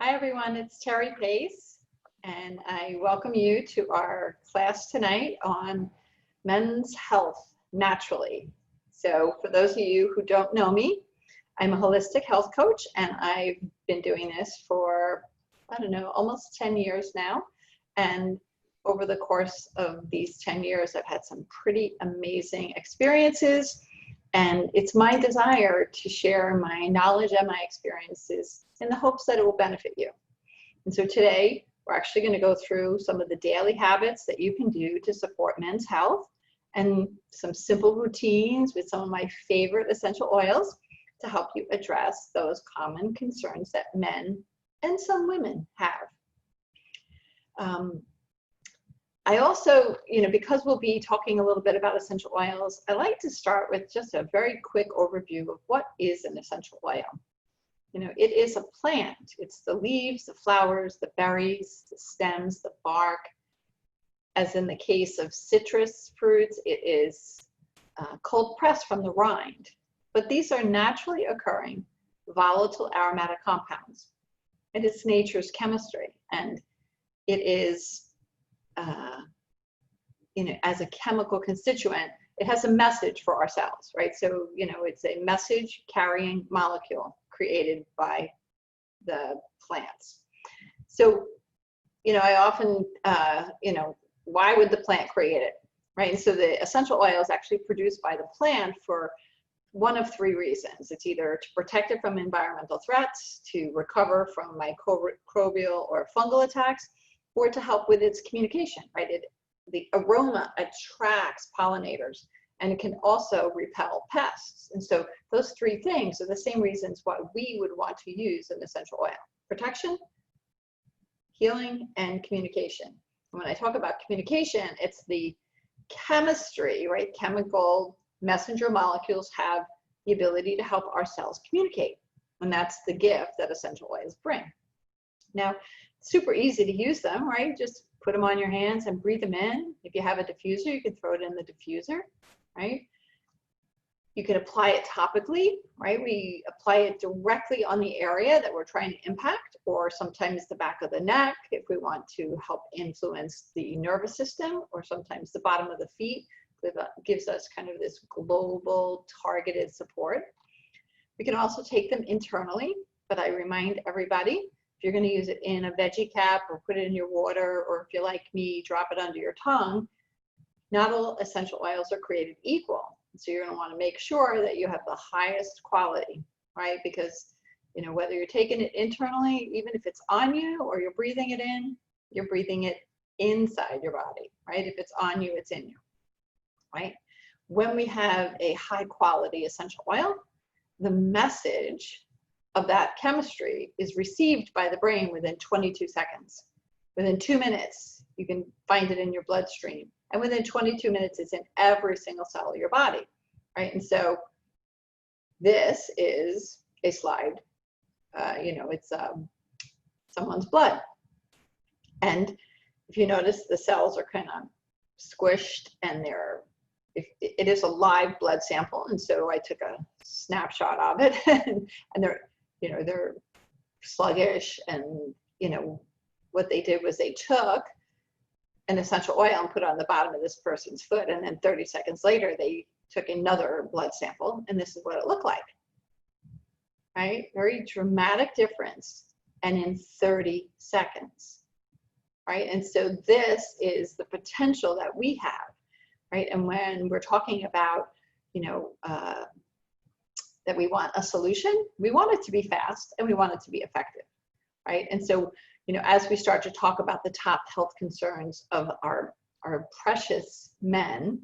Hi everyone, it's Terri Pace, and I welcome you to our class tonight on men's health naturally. So for those of you who don't know me, I'm a holistic health coach, and I've been doing this for, I don't know, almost 10 years now. And over the course of these 10 years, I've had some pretty amazing experiences, and it's my desire to share my knowledge and my experiences in the hopes that it will benefit you. And so today, we're actually going to go through some of the daily habits that you can do to support men's health, and some simple routines with some of my favorite essential oils to help you address those common concerns that men and some women have. I also, because we'll be talking a little bit about essential oils, I like to start with just a very quick overview of what is an essential oil. It is a plant. It's the leaves, the flowers, the berries, the stems, the bark. As in the case of citrus fruits, it is cold pressed from the rind. But these are naturally occurring volatile aromatic compounds. It is nature's chemistry, and it is as a chemical constituent, it has a message for our cells, right? So, it's a message carrying molecule created by the plants. So, I often, why would the plant create it, right? And so the essential oil is actually produced by the plant for one of three reasons. It's either to protect it from environmental threats, to recover from microbial or fungal attacks, or to help with its communication, right? The aroma attracts pollinators, and it can also repel pests. And so those three things are the same reasons why we would want to use an essential oil: protection, healing, and communication. And when I talk about communication, it's the chemistry, right? Chemical messenger molecules have the ability to help our cells communicate. And that's the gift that essential oils bring. Now, super easy to use them, right? Just put them on your hands and breathe them in. If you have a diffuser, you can throw it in the diffuser, right? You can apply it topically, right? We apply it directly on the area that we're trying to impact, or sometimes the back of the neck if we want to help influence the nervous system, or sometimes the bottom of the feet. That gives us kind of this global targeted support. We can also take them internally, but I remind everybody, if you're going to use it in a veggie cap or put it in your water, or if you're like me, drop it under your tongue, not all essential oils are created equal. So you're going to want to make sure that you have the highest quality, right? Because, whether you're taking it internally, even if it's on you, or you're breathing it in, you're breathing it inside your body, right? If it's on you, it's in you, right? When we have a high quality essential oil, the message of that chemistry is received by the brain within 22 seconds. Within 2 minutes, you can find it in your bloodstream. And within 22 minutes, it's in every single cell of your body, right? And so this is a slide, it's someone's blood. And if you notice, the cells are kind of squished, and it is a live blood sample. And so I took a snapshot of it, and they're sluggish, and what they did was they took an essential oil and put it on the bottom of this person's foot, and then 30 seconds later they took another blood sample, and this is what it looked like, right? Very dramatic difference, and in 30 seconds, right? And so this is the potential that we have, right? And when we're talking about that we want a solution, we want it to be fast, and we want it to be effective, right? And so, as we start to talk about the top health concerns of our precious men,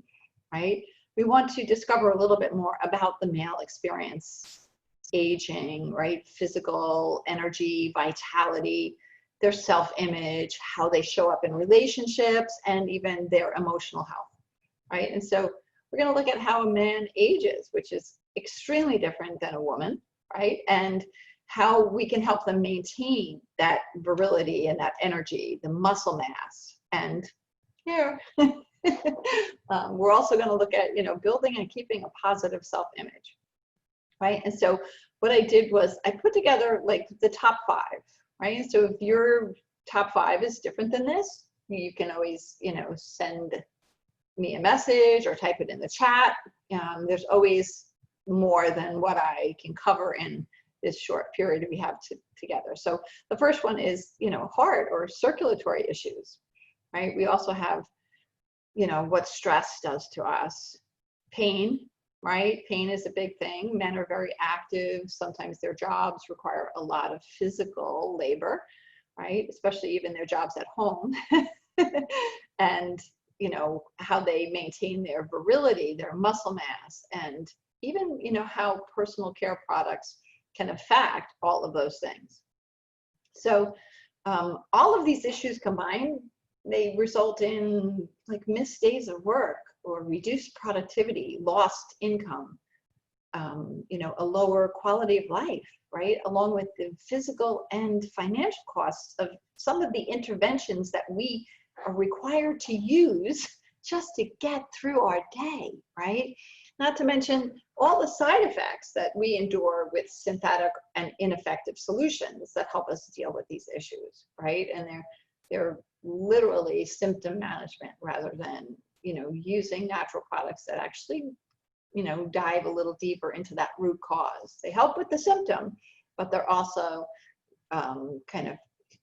right, we want to discover a little bit more about the male experience: aging, right, physical energy, vitality, their self-image, how they show up in relationships, and even their emotional health, right? And so we're going to look at how a man ages, which is extremely different than a woman, right? And how we can help them maintain that virility and that energy, the muscle mass. And here, we're also going to look at, building and keeping a positive self-image, right? And so what I did was I put together like the top 5, right? And so if your top 5 is different than this, you can always, send me a message or type it in the chat. There's always more than what I can cover in this short period we have together. So the first one is, heart or circulatory issues, right? We also have, what stress does to us. Pain, right? Pain is a big thing. Men are very active. Sometimes their jobs require a lot of physical labor, right? Especially even their jobs at home. And, how they maintain their virility, their muscle mass, and even, how personal care products can affect all of those things. So all of these issues combined, they result in like missed days of work or reduced productivity, lost income, a lower quality of life, right? Along with the physical and financial costs of some of the interventions that we are required to use just to get through our day, right? Not to mention all the side effects that we endure with synthetic and ineffective solutions that help us deal with these issues, right? And they're literally symptom management rather than, using natural products that actually, dive a little deeper into that root cause. They help with the symptom, but they're also kind of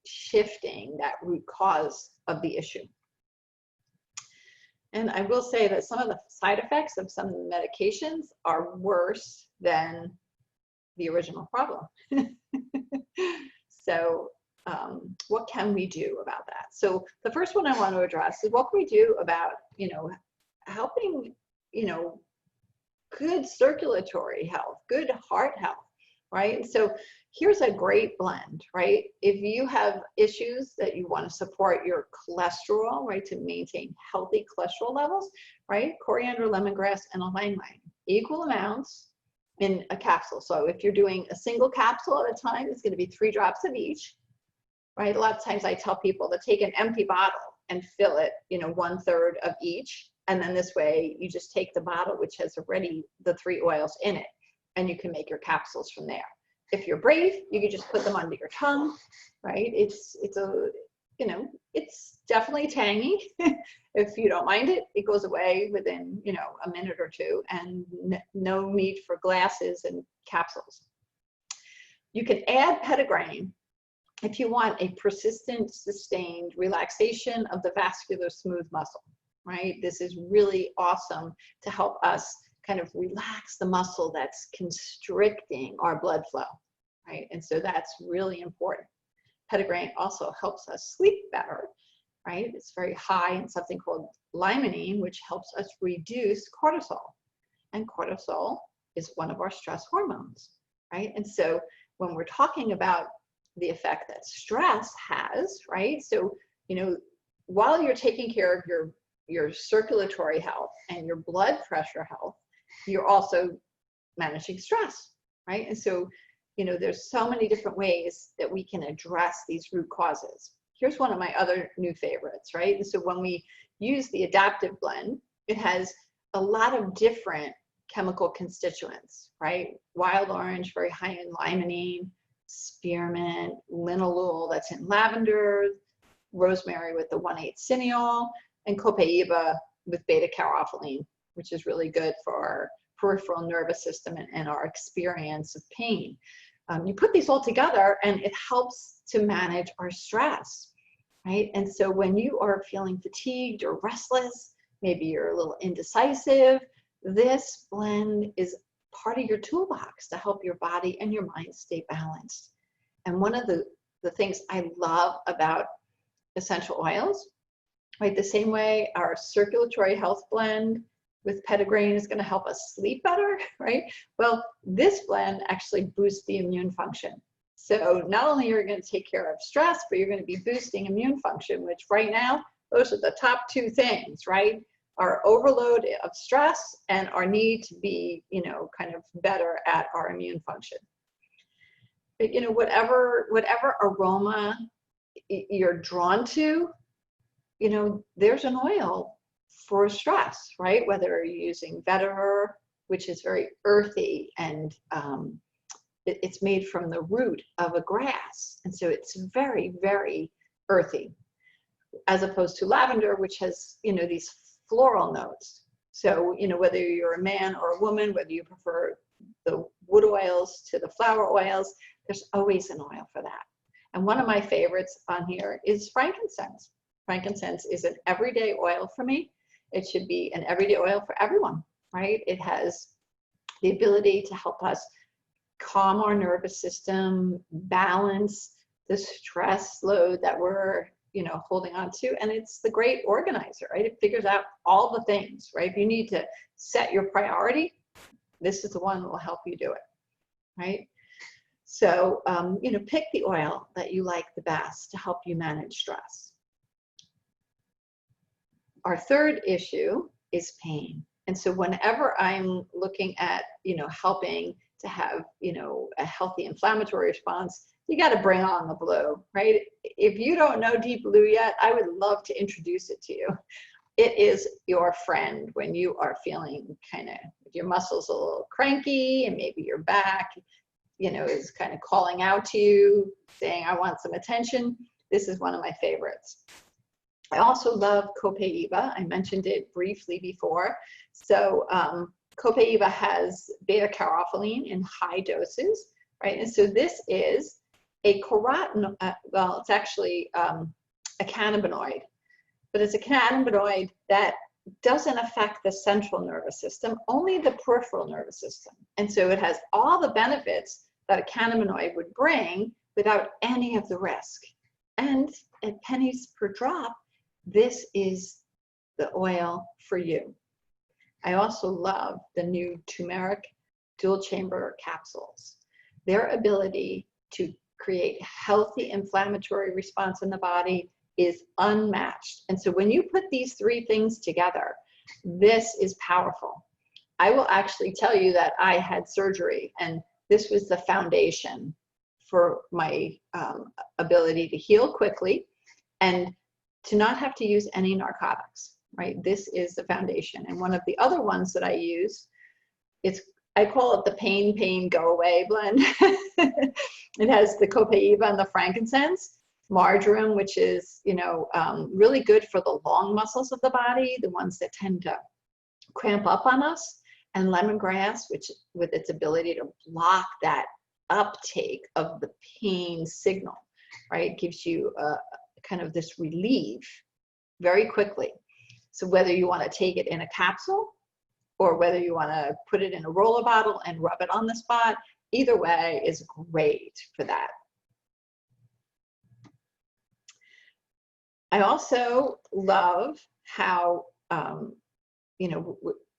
shifting that root cause of the issue. And I will say that some of the side effects of some of the medications are worse than the original problem. So what can we do about that? So the first one I want to address is what can we do about, helping, good circulatory health, good heart health, right? So here's a great blend, right? If you have issues that you want to support your cholesterol, right, to maintain healthy cholesterol levels, right? Coriander, lemongrass, and ylang ylang, equal amounts in a capsule. So if you're doing a single capsule at a time, it's going to be 3 drops of each, right? A lot of times I tell people to take an empty bottle and fill it, 1/3 of each. And then this way you just take the bottle, which has already the 3 oils in it, and you can make your capsules from there. If you're brave, you can just put them under your tongue, right? It's definitely tangy. If you don't mind it, it goes away within, a minute or 2, and no need for glasses and capsules. You can add petitgrain if you want a persistent, sustained relaxation of the vascular smooth muscle, right? This is really awesome to help us kind of relax the muscle that's constricting our blood flow, right? And so that's really important. Petitgrain also helps us sleep better, right? It's very high in something called limonene, which helps us reduce cortisol. And cortisol is one of our stress hormones, right? And so when we're talking about the effect that stress has, right? So, while you're taking care of your circulatory health and your blood pressure health, you're also managing stress, right? And so, there's so many different ways that we can address these root causes. Here's one of my other new favorites, right? And so when we use the adaptive blend, it has a lot of different chemical constituents, right? Wild orange, very high in limonene, spearmint, linalool, that's in lavender, rosemary with the 1,8 cineol, and copaiba with beta-caryophyllene, which is really good for our peripheral nervous system and our experience of pain. You put these all together and it helps to manage our stress, right? And so when you are feeling fatigued or restless, maybe you're a little indecisive, this blend is part of your toolbox to help your body and your mind stay balanced. And one of the things I love about essential oils, right, the same way our circulatory health blend with petitgrain is going to help us sleep better, right? Well, this blend actually boosts the immune function. So not only are you going to take care of stress, but you're going to be boosting immune function, which right now, those are the top 2 things, right? Our overload of stress and our need to be, kind of better at our immune function. But, whatever aroma you're drawn to, there's an oil for stress, right? Whether you're using vetiver, which is very earthy and it's made from the root of a grass. And so it's very, very earthy, as opposed to lavender, which has, these floral notes. So, whether you're a man or a woman, whether you prefer the wood oils to the flower oils, there's always an oil for that. And one of my favorites on here is frankincense. Frankincense is an everyday oil for me. It should be an everyday oil for everyone, right? It has the ability to help us calm our nervous system, balance the stress load that we're, holding on to. And it's the great organizer, right? It figures out all the things, right? If you need to set your priority, this is the one that will help you do it, right? So, pick the oil that you like the best to help you manage stress. Our third issue is pain. And so whenever I'm looking at, helping to have, a healthy inflammatory response, you got to bring on the blue, right? If you don't know Deep Blue yet, I would love to introduce it to you. It is your friend when you are feeling kind of, your muscles a little cranky and maybe your back, is kind of calling out to you, saying, I want some attention. This is one of my favorites. I also love Copaiba. I mentioned it briefly before. So Copaiba has beta-carotene in high doses, right? And so this is a carotenoid, it's actually a cannabinoid, but it's a cannabinoid that doesn't affect the central nervous system, only the peripheral nervous system. And so it has all the benefits that a cannabinoid would bring without any of the risk. And at pennies per drop, this is the oil for you. I also love the new turmeric dual chamber capsules. Their ability to create healthy inflammatory response in the body is unmatched. And so when you put these three things together, this is powerful. I will actually tell you that I had surgery, and this was the foundation for my ability to heal quickly and to not have to use any narcotics, right? This is the foundation. And one of the other ones that I use, I call it the pain, go away blend. It has the Copaiba and the frankincense, marjoram, which is, really good for the long muscles of the body, the ones that tend to cramp up on us, and lemongrass, which with its ability to block that uptake of the pain signal, right? Gives you kind of this relief very quickly. So whether you want to take it in a capsule or whether you want to put it in a roller bottle and rub it on the spot, either way is great for that. I also love how,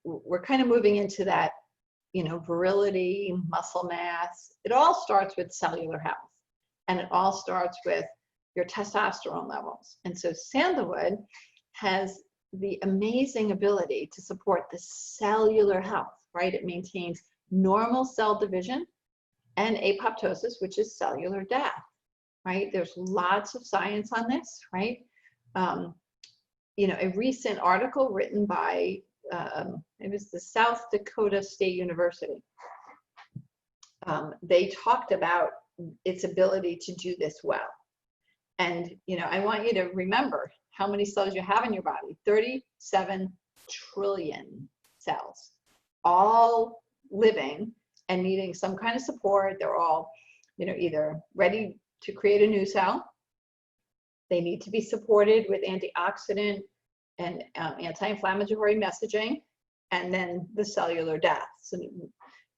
we're kind of moving into that, virility, muscle mass. It all starts with cellular health, and it all starts with your testosterone levels. And so sandalwood has the amazing ability to support the cellular health, right? It maintains normal cell division and apoptosis, which is cellular death, right? There's lots of science on this, right? A recent article written by, it was the South Dakota State University. They talked about its ability to do this well. And, I want you to remember how many cells you have in your body, 37 trillion cells, all living and needing some kind of support. They're all, either ready to create a new cell. They need to be supported with antioxidant and anti-inflammatory messaging, and then the cellular death. So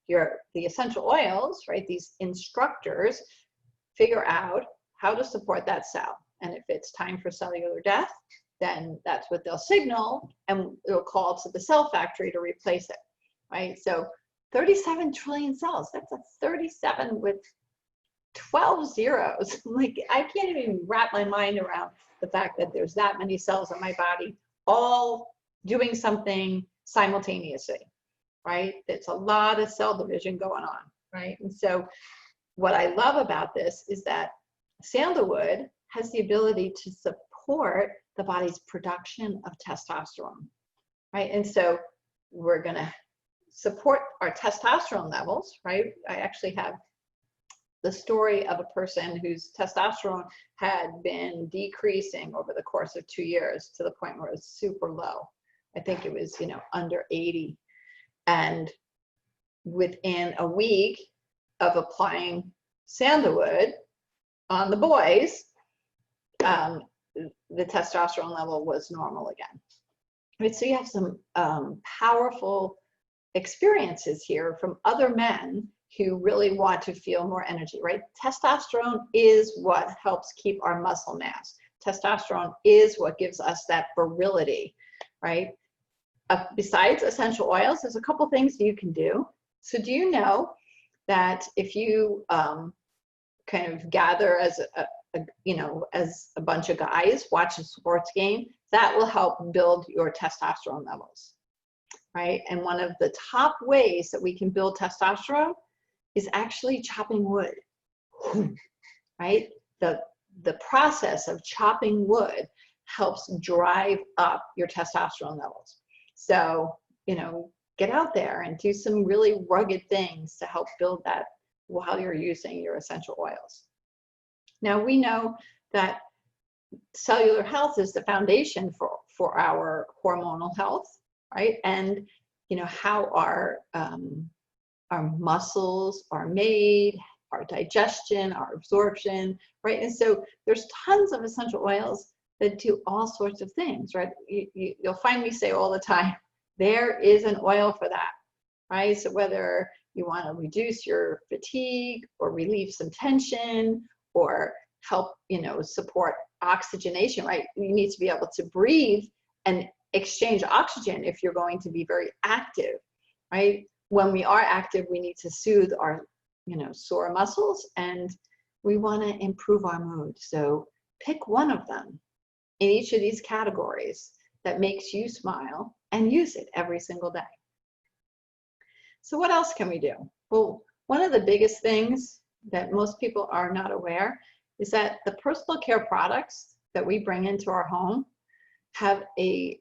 the essential oils, right, these instructors figure out how to support that cell. And if it's time for cellular death, then that's what they'll signal, and it'll call to the cell factory to replace it, right? So 37 trillion cells, that's a 37 with 12 zeros. Like, I can't even wrap my mind around the fact that there's that many cells in my body all doing something simultaneously, right? It's a lot of cell division going on, right? And so what I love about this is that sandalwood has the ability to support the body's production of testosterone, right? And so we're going to support our testosterone levels, right? I actually have the story of a person whose testosterone had been decreasing over the course of 2 years to the point where it was super low. I think it was, under 80. And within a week of applying sandalwood on the boys, the testosterone level was normal again. Right, so you have some powerful experiences here from other men who really want to feel more energy, right? Testosterone is what helps keep our muscle mass. Testosterone is what gives us that virility, right? Besides essential oils, there's a couple things you can do. So do you know that if you kind of gather as as a bunch of guys, watch a sports game, that will help build your testosterone levels, right? And one of the top ways that we can build testosterone is actually chopping wood, right? The process of chopping wood helps drive up your testosterone levels. So, get out there and do some really rugged things to help build that while you're using your essential oils. Now, we know that cellular health is the foundation for our hormonal health, right? And, how our muscles are made, our digestion, our absorption, right? And so there's tons of essential oils that do all sorts of things, right? You'll find me say all the time, there is an oil for that, right? So whether you want to reduce your fatigue or relieve some tension or help, support oxygenation, right? You need to be able to breathe and exchange oxygen if you're going to be very active, right? When we are active, we need to soothe our, sore muscles, and we want to improve our mood. So pick one of them in each of these categories that makes you smile and use it every single day. So what else can we do? Well, one of the biggest things that most people are not aware is that the personal care products that we bring into our home have a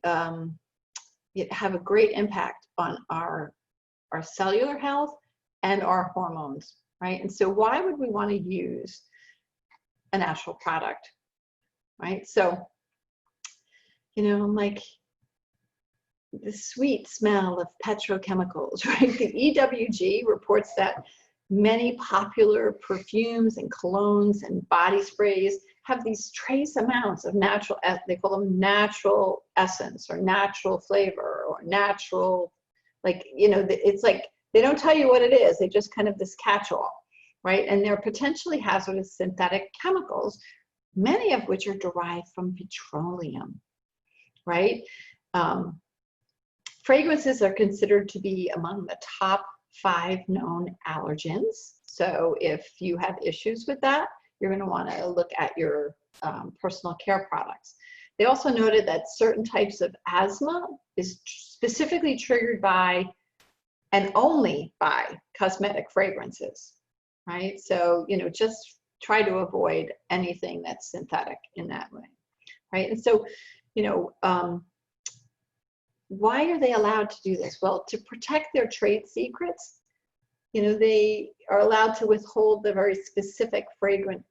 great impact on our cellular health and our hormones, right? And so why would we want to use a natural product, right? So, like the sweet smell of petrochemicals, right? The EWG reports that many popular perfumes and colognes and body sprays have these trace amounts of natural, they call them natural essence or natural flavor or natural, it's like, they don't tell you what it is. They just kind of this catch-all, right? And they're potentially hazardous synthetic chemicals, many of which are derived from petroleum, right? Fragrances are considered to be among the top 5 known allergens. So if you have issues with that, you're going to want to look at your personal care products. They also noted that certain types of asthma is specifically triggered by and only by cosmetic fragrances, right? So, just try to avoid anything that's synthetic in that way, right? And so, why are they allowed to do this? Well, to protect their trade secrets, they are allowed to withhold the very specific fragrant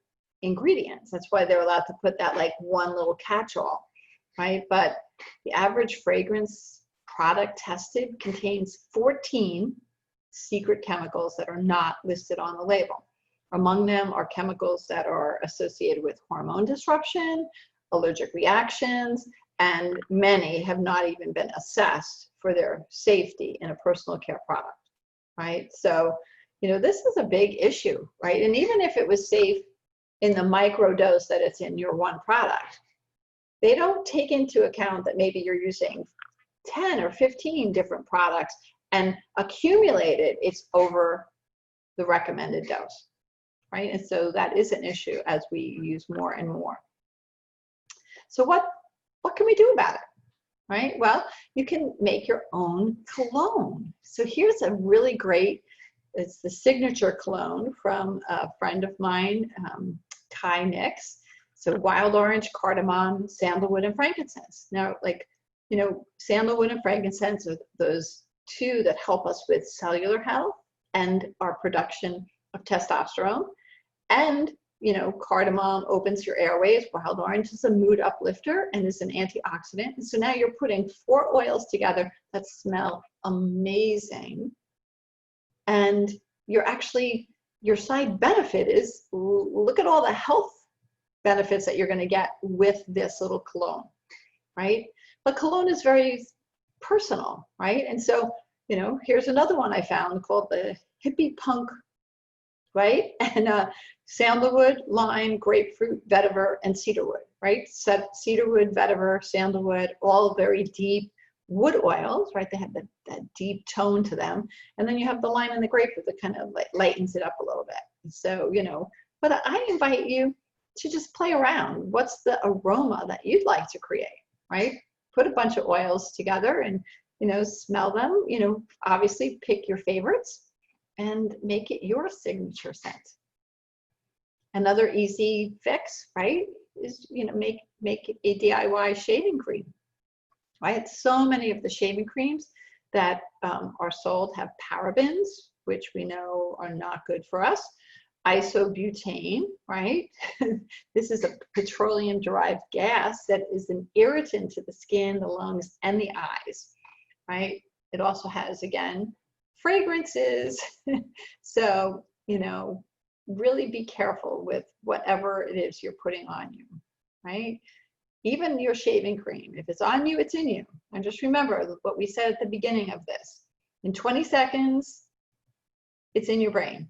ingredients. That's why they're allowed to put that like one little catch-all, right? But the average fragrance product tested contains 14 secret chemicals that are not listed on the label. Among them are chemicals that are associated with hormone disruption, allergic reactions, and many have not even been assessed for their safety in a personal care product, right? So, this is a big issue, right? And even if it was safe in the micro dose that it's in your one product, they don't take into account that maybe you're using 10 or 15 different products and accumulated it's over the recommended dose, right? And so that is an issue as we use more and more. So what can we do about it, right? Well, you can make your own cologne. So here's a really great, it's the signature cologne from a friend of mine, Kai Nix. So wild orange, cardamom, sandalwood, and frankincense. Now, sandalwood and frankincense are those 2 that help us with cellular health and our production of testosterone. And, you know, cardamom opens your airways. Wild orange is a mood uplifter and is an antioxidant. And so now you're putting 4 oils together that smell amazing. And you're actually, your side benefit is, look at all the health benefits that you're going to get with this little cologne, right? But cologne is very personal, right? And so, you know, here's another one I found called the hippie punk, right? And sandalwood, lime, grapefruit, vetiver, and cedarwood, right? Cedarwood, vetiver, sandalwood, all very deep wood oils, right? They have that deep tone to them. And then you have the lime and the grapefruit that kind of lightens it up a little bit. So, you know, but I invite you to just play around. What's the aroma that you'd like to create, right? Put a bunch of oils together and, you know, smell them, you know, obviously pick your favorites and make it your signature scent. Another easy fix, right, is, you know, make a DIY shaving cream, right? So many of the shaving creams that are sold have parabens, which we know are not good for us. Isobutane, right? This is a petroleum-derived gas that is an irritant to the skin, the lungs, and the eyes, right? It also has, again, fragrances. So, you know, really be careful with whatever it is you're putting on you, right? Even your shaving cream, if it's on you, it's in you. And just remember what we said at the beginning of this. In 20 seconds, it's in your brain.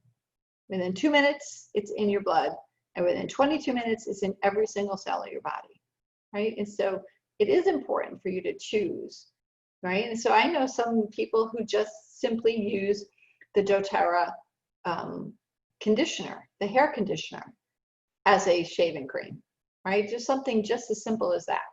Within 2 minutes, it's in your blood. And within 22 minutes, it's in every single cell of your body, right? And so it is important for you to choose, right? And so I know some people who just simply use the doTERRA conditioner, the hair conditioner, as a shaving cream, right? Just something just as simple as that,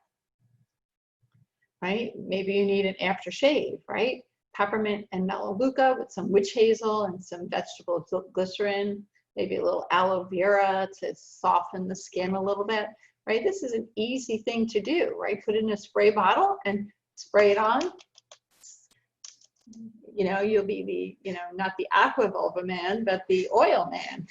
right? Maybe you need an aftershave, right? Peppermint and melaleuca with some witch hazel and some vegetable glycerin, maybe a little aloe vera to soften the skin a little bit, right? This is an easy thing to do, right? Put it in a spray bottle and spray it on. You know, you'll be the, you know, not the aqua vulva man, but the oil man.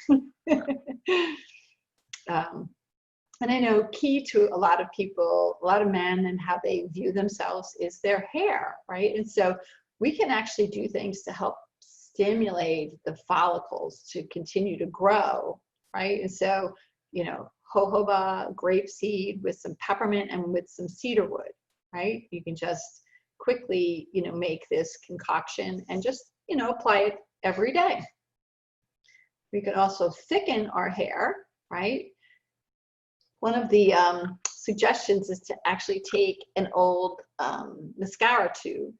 And I know key to a lot of people, a lot of men and how they view themselves is their hair, right? And so we can actually do things to help stimulate the follicles to continue to grow, right? And so, you know, jojoba, grapeseed with some peppermint and with some cedarwood, right? You can just quickly, you know, make this concoction and just, you know, apply it every day. We could also thicken our hair, right? One of the suggestions is to actually take an old mascara tube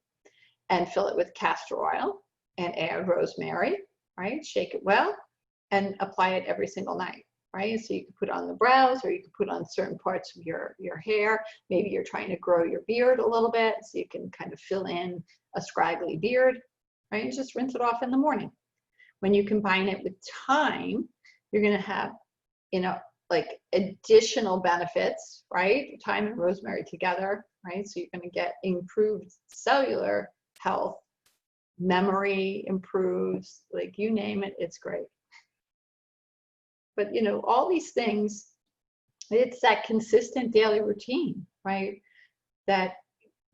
and fill it with castor oil and add rosemary, right? Shake it well and apply it every single night, right? So you can put it on the brows or you can put it on certain parts of your hair. Maybe you're trying to grow your beard a little bit so you can kind of fill in a scraggly beard, right? And just rinse it off in the morning. When you combine it with thyme, you're gonna have, you know, like additional benefits, right? Thyme and rosemary together, right? So you're gonna get improved cellular health, memory improves, like you name it, it's great. But you know, all these things, it's that consistent daily routine, right? That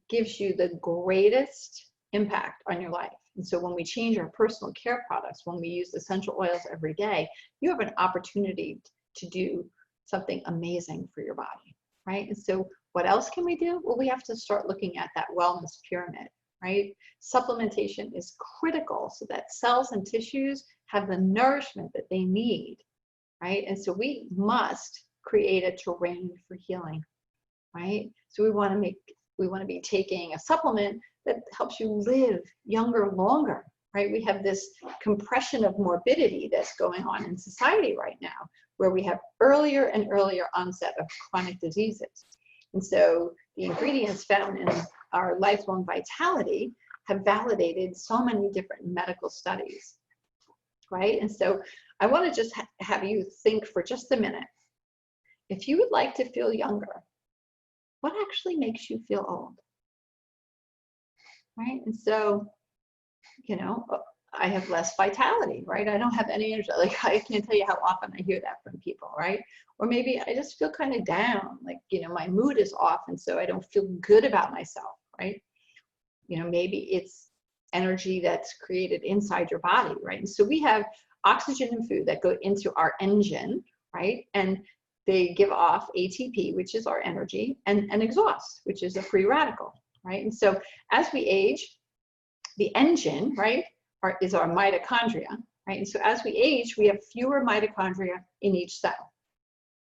gives you the greatest impact on your life. And so when we change our personal care products, when we use essential oils every day, you have an opportunity to do something amazing for your body, right? And so what else can we do? Well, we have to start looking at that wellness pyramid, right? Supplementation is critical so that cells and tissues have the nourishment that they need, right? And so we must create a terrain for healing, right? So we want to be taking a supplement that helps you live younger, longer, right? We have this compression of morbidity that's going on in society right now, where we have earlier and earlier onset of chronic diseases. And so the ingredients found in our lifelong vitality have validated so many different medical studies, right? And so I want to just have you think for just a minute. If you would like to feel younger, what actually makes you feel old? Right? And so, you know, I have less vitality, right? I don't have any energy. Like, I can't tell you how often I hear that from people, right? Or maybe I just feel kind of down, like, you know, my mood is off, and so I don't feel good about myself, right? You know, maybe it's energy that's created inside your body, right? And so we have oxygen and food that go into our engine, right? And they give off ATP, which is our energy, and exhaust, which is a free radical, right? And so as we age, the engine, right, is our mitochondria, right? And so as we age, we have fewer mitochondria in each cell,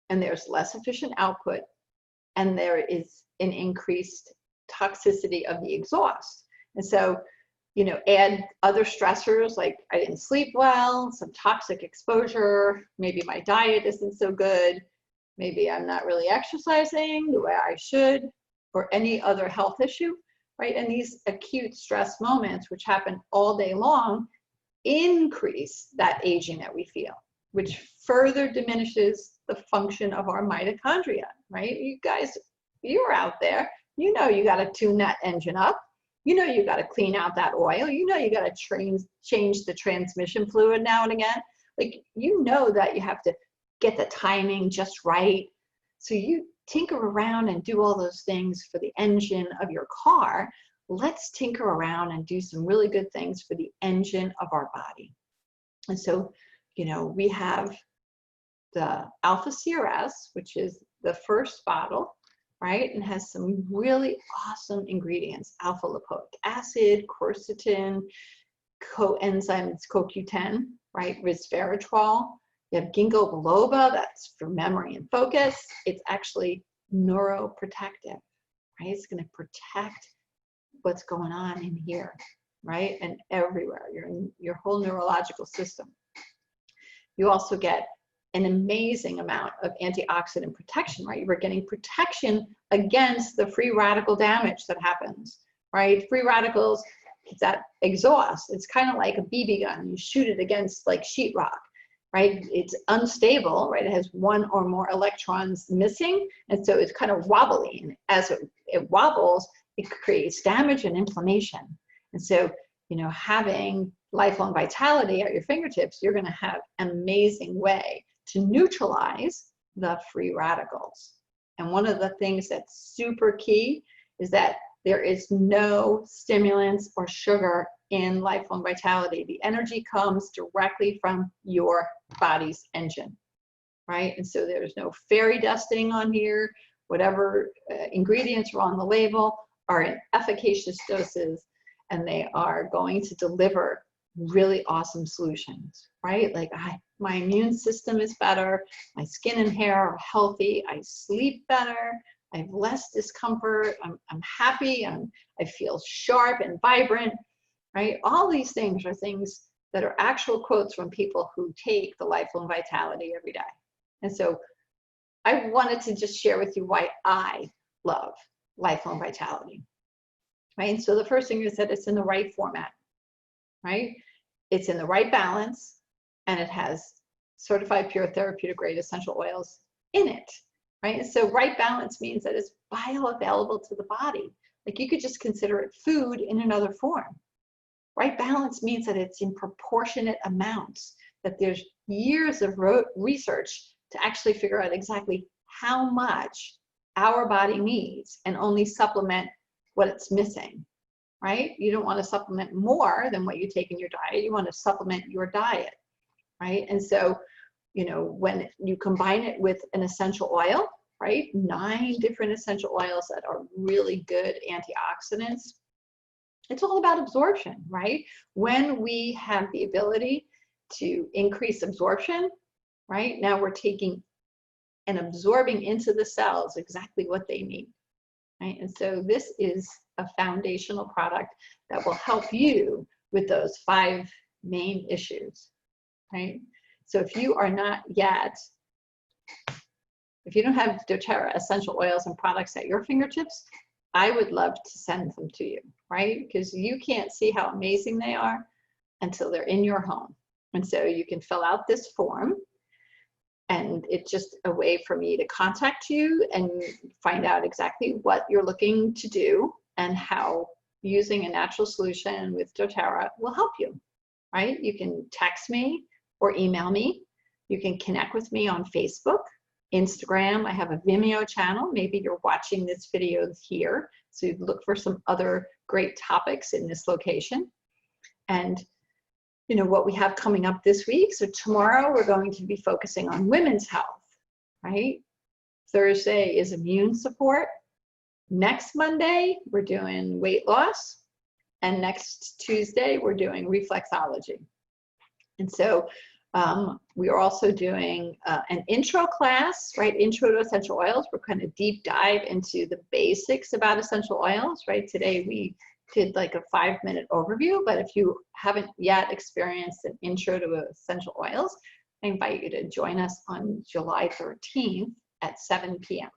and there's less efficient output, and there is an increased toxicity of the exhaust. And so, you know, add other stressors like I didn't sleep well, some toxic exposure, maybe my diet isn't so good, maybe I'm not really exercising the way I should, or any other health issue, right? And these acute stress moments, which happen all day long, increase that aging that we feel, which further diminishes the function of our mitochondria, right? You guys, you're out there, you know you got to tune that engine up. You know you got to clean out that oil. You know you got to change the transmission fluid now and again. Like, you know that you have to get the timing just right. So you tinker around and do all those things for the engine of your car. Let's tinker around and do some really good things for the engine of our body. And so, you know, we have the Alfa CRS, which is the first bottle, right? And has some really awesome ingredients: alpha lipoic acid, quercetin, coenzyme CoQ10, right? Resveratrol. You have ginkgo biloba, that's for memory and focus. It's actually neuroprotective, right? It's going to protect what's going on in here, right? And everywhere, your whole neurological system. You also get an amazing amount of antioxidant protection, right? We're getting protection against the free radical damage that happens, right? Free radicals, it's that exhaust. It's kind of like a BB gun. You shoot it against like sheetrock, right? It's unstable, right? It has one or more electrons missing, and so it's kind of wobbly. And as it wobbles, it creates damage and inflammation. And so, you know, having lifelong vitality at your fingertips, you're going to have an amazing way to neutralize the free radicals. And one of the things that's super key is that there is no stimulants or sugar in lifelong vitality. The energy comes directly from your body's engine, right? And so there's no fairy dusting on here. Whatever ingredients are on the label are in efficacious doses, and they are going to deliver really awesome solutions, right? Like, my immune system is better, my skin and hair are healthy, I sleep better, I have less discomfort, I'm happy, I feel sharp and vibrant, right? All these things are things that are actual quotes from people who take the lifelong vitality every day. And so I wanted to just share with you why I love lifelong vitality, right? And so the first thing is that it's in the right format, right? It's in the right balance, and it has certified pure therapeutic grade essential oils in it, right? And so right balance means that it's bioavailable to the body. Like, you could just consider it food in another form. Right balance means that it's in proportionate amounts, that there's years of research to actually figure out exactly how much our body needs and only supplement what it's missing, right? You don't want to supplement more than what you take in your diet. You want to supplement your diet, right? And so, you know, when you combine it with an essential oil, right? 9 different essential oils that are really good antioxidants. It's all about absorption, right? When we have the ability to increase absorption, right? Now we're taking and absorbing into the cells exactly what they need, right? And so this is a foundational product that will help you with those 5 main issues, right? So if you are not yet, if you don't have doTERRA essential oils and products at your fingertips, I would love to send them to you, right? Because you can't see how amazing they are until they're in your home. And so you can fill out this form, and it's just a way for me to contact you and find out exactly what you're looking to do and how using a natural solution with doTERRA will help you. right? You can text me or email me. You can connect with me on Facebook, Instagram. I have a Vimeo channel. Maybe you're watching this video here, so you look for some other great topics in this location. And you know what we have coming up this week. So tomorrow we're going to be focusing on women's health, right? Thursday is immune support. Next Monday, we're doing weight loss. And next Tuesday, we're doing reflexology. And so we are also doing an intro class, right? Intro to essential oils. We're kind of deep dive into the basics about essential oils, right? Today we did like a 5-minute overview, but if you haven't yet experienced an intro to essential oils, I invite you to join us on July 13th at 7 p.m.